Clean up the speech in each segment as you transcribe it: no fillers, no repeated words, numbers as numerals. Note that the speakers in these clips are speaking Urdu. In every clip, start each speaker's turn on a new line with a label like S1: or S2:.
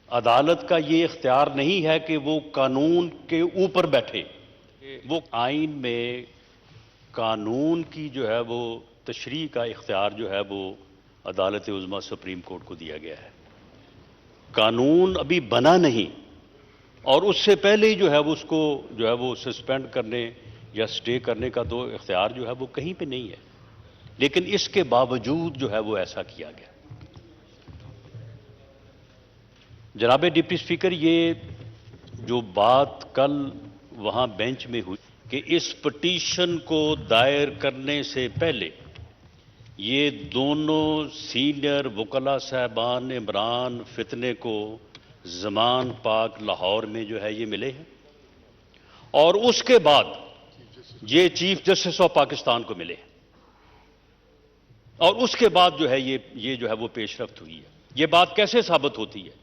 S1: عدالت کا یہ اختیار نہیں ہے کہ وہ قانون کے اوپر بیٹھے. وہ آئین میں قانون کی جو ہے وہ تشریح کا اختیار جو ہے وہ عدالت عظمیٰ سپریم کورٹ کو دیا گیا ہے. قانون ابھی بنا نہیں اور اس سے پہلے ہی جو ہے وہ اس کو جو ہے وہ سسپینڈ کرنے یا سٹے کرنے کا تو اختیار جو ہے وہ کہیں پہ نہیں ہے، لیکن اس کے باوجود جو ہے وہ ایسا کیا گیا. جناب ڈپٹی اسپیکر، یہ جو بات کل وہاں بینچ میں ہوئی کہ اس پٹیشن کو دائر کرنے سے پہلے یہ دونوں سینئر وکلاء صاحبان عمران فتنے کو زمان پاک لاہور میں جو ہے یہ ملے ہیں، اور اس کے بعد یہ چیف جسٹس آف پاکستان کو ملے ہیں، اور اس کے بعد جو ہے یہ جو ہے وہ پیش رفت ہوئی ہے. یہ بات کیسے ثابت ہوتی ہے؟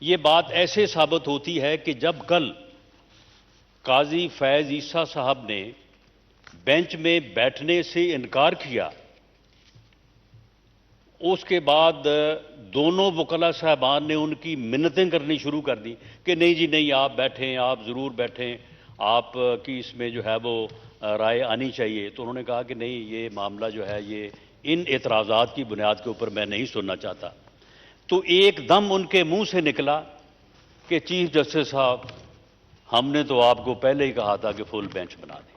S1: یہ بات ایسے ثابت ہوتی ہے کہ جب کل قاضی فیض عیسیٰ صاحب نے بینچ میں بیٹھنے سے انکار کیا، اس کے بعد دونوں وکلاء صاحبان نے ان کی منتیں کرنی شروع کر دی کہ نہیں جی نہیں، آپ بیٹھیں، آپ ضرور بیٹھیں، آپ کی اس میں جو ہے وہ رائے آنی چاہیے. تو انہوں نے کہا کہ نہیں، یہ معاملہ جو ہے یہ ان اعتراضات کی بنیاد کے اوپر میں نہیں سننا چاہتا. تو ایک دم ان کے منہ سے نکلا کہ چیف جسٹس صاحب، ہم نے تو آپ کو پہلے ہی کہا تھا کہ فل بینچ بنا دیں.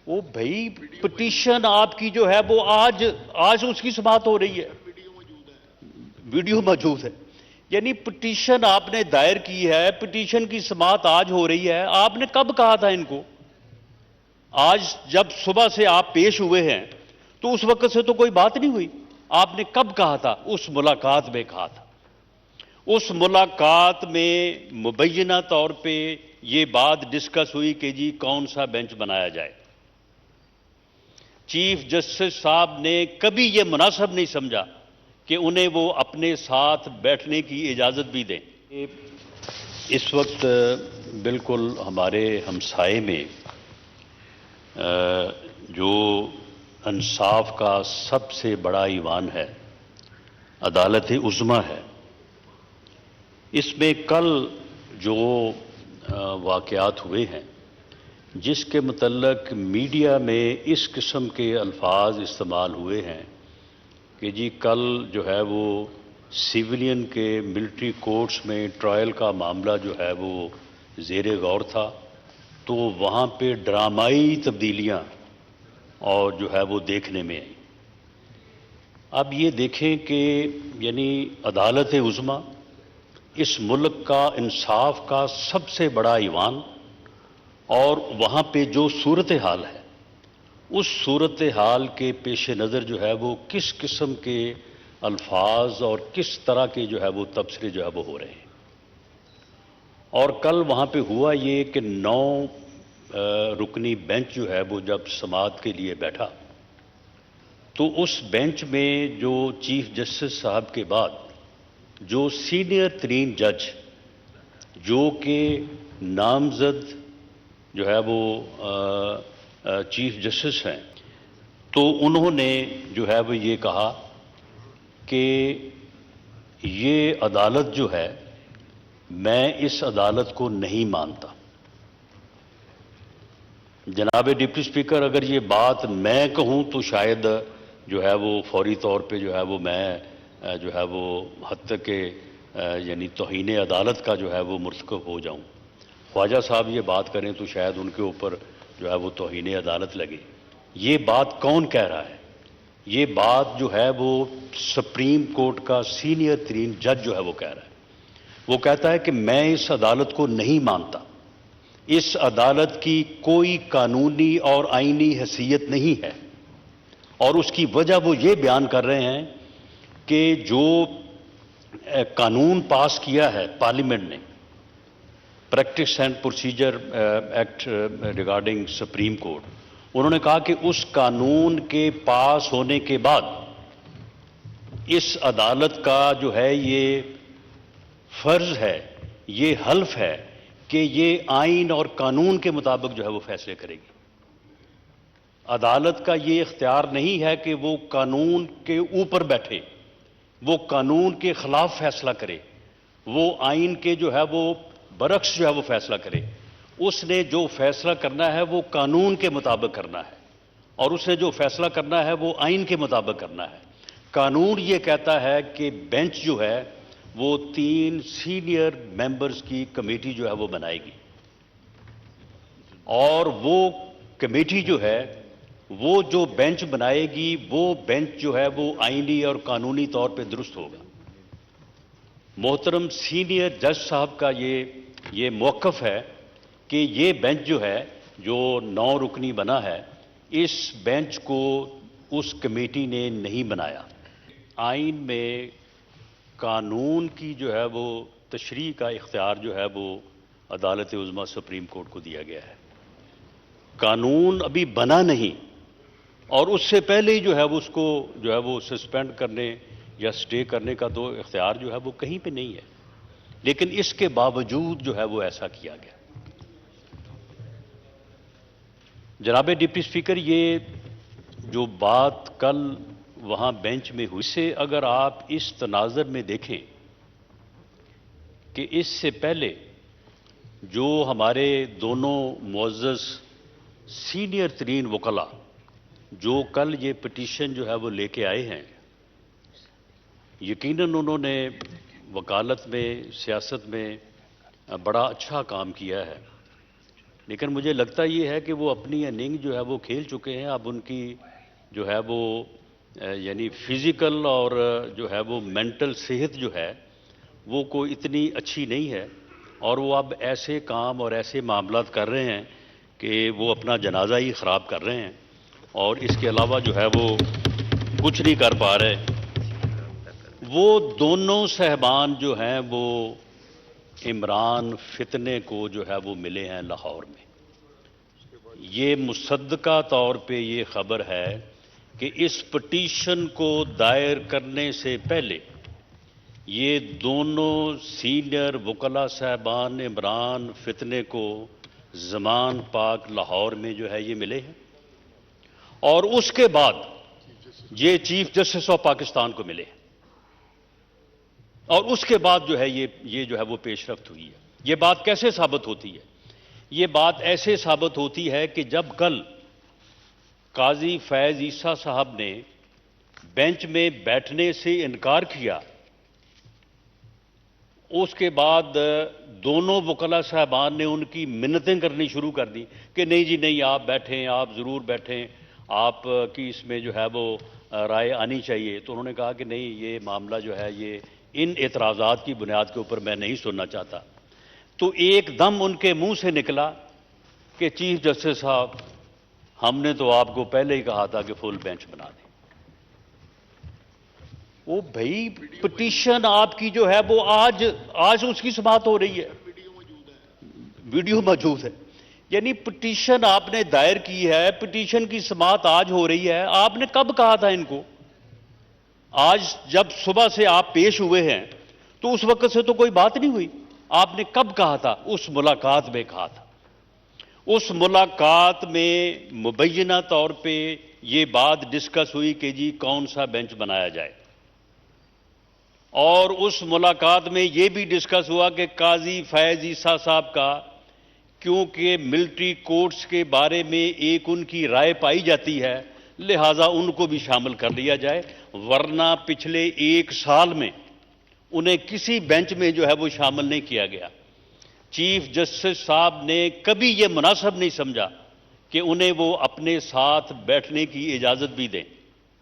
S1: وہ بھائی پٹیشن آپ کی جو ہے وہ آج اس کی سماعت ہو رہی ہے، ویڈیو موجود ہے. یعنی پٹیشن آپ نے دائر کی ہے، پٹیشن کی سماعت آج ہو رہی ہے. آپ نے کب کہا تھا ان کو؟ آج جب صبح سے آپ پیش ہوئے ہیں تو اس وقت سے تو کوئی بات نہیں ہوئی. آپ نے کب کہا تھا؟ اس ملاقات میں کہا تھا. اس ملاقات میں مبینہ طور پہ یہ بات ڈسکس ہوئی کہ جی کون سا بینچ بنایا جائے. چیف جسٹس صاحب نے کبھی یہ مناسب نہیں سمجھا کہ انہیں وہ اپنے ساتھ بیٹھنے کی اجازت بھی دیں. اس وقت بالکل ہمارے ہمسائے میں جو انصاف کا سب سے بڑا ایوان ہے، عدالت عظمیٰ ہے. اس میں کل جو واقعات ہوئے ہیں، جس کے متعلق میڈیا میں اس قسم کے الفاظ استعمال ہوئے ہیں کہ جی کل جو ہے وہ سیولین کے ملٹری کورٹس میں ٹرائل کا معاملہ جو ہے وہ زیر غور تھا، تو وہاں پہ ڈرامائی تبدیلیاں اور جو ہے وہ دیکھنے میں آئیں. اب یہ دیکھیں کہ یعنی عدالت عظمیٰ اس ملک کا انصاف کا سب سے بڑا ایوان، اور وہاں پہ جو صورتحال ہے، اس صورتحال کے پیش نظر جو ہے وہ کس قسم کے الفاظ اور کس طرح کے جو ہے وہ تبصرے جو ہے وہ ہو رہے ہیں. اور کل وہاں پہ ہوا یہ کہ 9 رکنی بینچ جو ہے وہ جب سماعت کے لیے بیٹھا تو اس بینچ میں جو چیف جسٹس صاحب کے بعد جو سینئر ترین جج جو کہ نامزد جو ہے وہ چیف جسٹس ہیں، تو انہوں نے جو ہے وہ یہ کہا کہ یہ عدالت جو ہے، میں اس عدالت کو نہیں مانتا. جناب ڈپٹی اسپیکر، اگر یہ بات میں کہوں تو شاید جو ہے وہ فوری طور پہ جو ہے وہ میں جو ہے وہ حد تک کہ یعنی توہین عدالت کا جو ہے وہ مرتکب ہو جاؤں. خواجہ صاحب یہ بات کریں تو شاید ان کے اوپر جو ہے وہ توہین عدالت لگے. یہ بات کون کہہ رہا ہے؟ یہ بات جو ہے وہ سپریم کورٹ کا سینئر ترین جج جو ہے وہ کہہ رہا ہے. وہ کہتا ہے کہ میں اس عدالت کو نہیں مانتا، اس عدالت کی کوئی قانونی اور آئینی حیثیت نہیں ہے. اور اس کی وجہ وہ یہ بیان کر رہے ہیں کہ جو قانون پاس کیا ہے پارلیمنٹ نے، practice and procedure act regarding supreme court, انہوں نے کہا کہ اس قانون کے پاس ہونے کے بعد اس عدالت کا جو ہے یہ فرض ہے، یہ حلف ہے کہ یہ آئین اور قانون کے مطابق جو ہے وہ فیصلے کرے گی. عدالت کا یہ اختیار نہیں ہے کہ وہ قانون کے اوپر بیٹھے وہ قانون کے خلاف فیصلہ کرے، وہ آئین کے جو ہے وہ برعکس جو ہے وہ فیصلہ کرے، اس نے جو فیصلہ کرنا ہے وہ قانون کے مطابق کرنا ہے، اور اس نے جو فیصلہ کرنا ہے وہ آئین کے مطابق کرنا ہے۔ قانون یہ کہتا ہے کہ بینچ جو ہے وہ 3 سینئر ممبرز کی کمیٹی جو ہے وہ بنائے گی، اور وہ کمیٹی جو ہے وہ جو بینچ بنائے گی وہ بینچ جو ہے وہ آئینی اور قانونی طور پہ درست ہوگا۔ محترم سینئر جج صاحب کا یہ موقف ہے کہ یہ بینچ جو ہے جو 9 رکنی بنا ہے، اس بینچ کو اس کمیٹی نے نہیں بنایا۔ آئین میں قانون کی جو ہے وہ تشریح کا اختیار جو ہے وہ عدالت عظمیٰ سپریم کورٹ کو دیا گیا ہے۔ قانون ابھی بنا نہیں، اور اس سے پہلے ہی جو ہے وہ اس کو جو ہے وہ سسپینڈ کرنے یا سٹے کرنے کا تو اختیار جو ہے وہ کہیں پہ نہیں ہے، لیکن اس کے باوجود جو ہے وہ ایسا کیا گیا۔ جناب ڈپٹی اسپیکر، یہ جو بات کل وہاں بینچ میں ہوئی، سے اگر آپ اس تناظر میں دیکھیں کہ اس سے پہلے جو ہمارے دونوں معزز سینئر ترین وکلاء جو کل یہ پٹیشن جو ہے وہ لے کے آئے ہیں، یقیناً انہوں نے وکالت میں، سیاست میں بڑا اچھا کام کیا ہے، لیکن مجھے لگتا یہ ہے کہ وہ اپنی اننگ جو ہے وہ کھیل چکے ہیں۔ اب ان کی جو ہے وہ یعنی فزیکل اور جو ہے وہ مینٹل صحت جو ہے وہ کوئی اتنی اچھی نہیں ہے، اور وہ اب ایسے کام اور ایسے معاملات کر رہے ہیں کہ وہ اپنا جنازہ ہی خراب کر رہے ہیں، اور اس کے علاوہ جو ہے وہ کچھ نہیں کر پا رہے۔ وہ دونوں صاحبان جو ہیں وہ عمران فتنے کو جو ہے وہ ملے ہیں لاہور میں۔ یہ مصدقہ طور پہ یہ خبر ہے کہ اس پٹیشن کو دائر کرنے سے پہلے یہ دونوں سینئر وکلاء صاحبان عمران فتنے کو زمان پاک لاہور میں جو ہے یہ ملے ہیں، اور اس کے بعد یہ چیف جسٹس آف پاکستان کو ملے ہیں، اور اس کے بعد جو ہے یہ جو ہے وہ پیش رفت ہوئی ہے۔ یہ بات کیسے ثابت ہوتی ہے؟ یہ بات ایسے ثابت ہوتی ہے کہ جب کل قاضی فیض عیسیٰ صاحب نے بینچ میں بیٹھنے سے انکار کیا، اس کے بعد دونوں وکلاء صاحبان نے ان کی منتیں کرنی شروع کر دی کہ نہیں جی نہیں، آپ بیٹھیں، آپ ضرور بیٹھیں، آپ کی اس میں جو ہے وہ رائے آنی چاہیے۔ تو انہوں نے کہا کہ نہیں، یہ معاملہ جو ہے یہ ان اعتراضات کی بنیاد کے اوپر میں نہیں سننا چاہتا۔ تو ایک دم ان کے منہ سے نکلا کہ چیف جسٹس صاحب، ہم نے تو آپ کو پہلے ہی کہا تھا کہ فل بینچ بنا دیں۔ وہ بھائی پٹیشن آپ کی جو ہے وہ آج اس کی سماعت ہو رہی ہے، ویڈیو موجود ہے، یعنی پٹیشن آپ نے دائر کی ہے، پٹیشن کی سماعت آج ہو رہی ہے۔ آپ نے کب کہا تھا ان کو؟ آج جب صبح سے آپ پیش ہوئے ہیں تو اس وقت سے تو کوئی بات نہیں ہوئی۔ آپ نے کب کہا تھا؟ اس ملاقات میں کہا تھا۔ اس ملاقات میں مبینہ طور پہ یہ بات ڈسکس ہوئی کہ جی کون سا بینچ بنایا جائے، اور اس ملاقات میں یہ بھی ڈسکس ہوا کہ قاضی فیض عیسیٰ صاحب کا کیونکہ ملٹری کورٹس کے بارے میں ایک ان کی رائے پائی جاتی ہے، لہٰذا ان کو بھی شامل کر لیا جائے، ورنہ پچھلے 1 سال میں انہیں کسی بینچ میں جو ہے وہ شامل نہیں کیا گیا۔ چیف جسٹس صاحب نے کبھی یہ مناسب نہیں سمجھا کہ انہیں وہ اپنے ساتھ بیٹھنے کی اجازت بھی دیں۔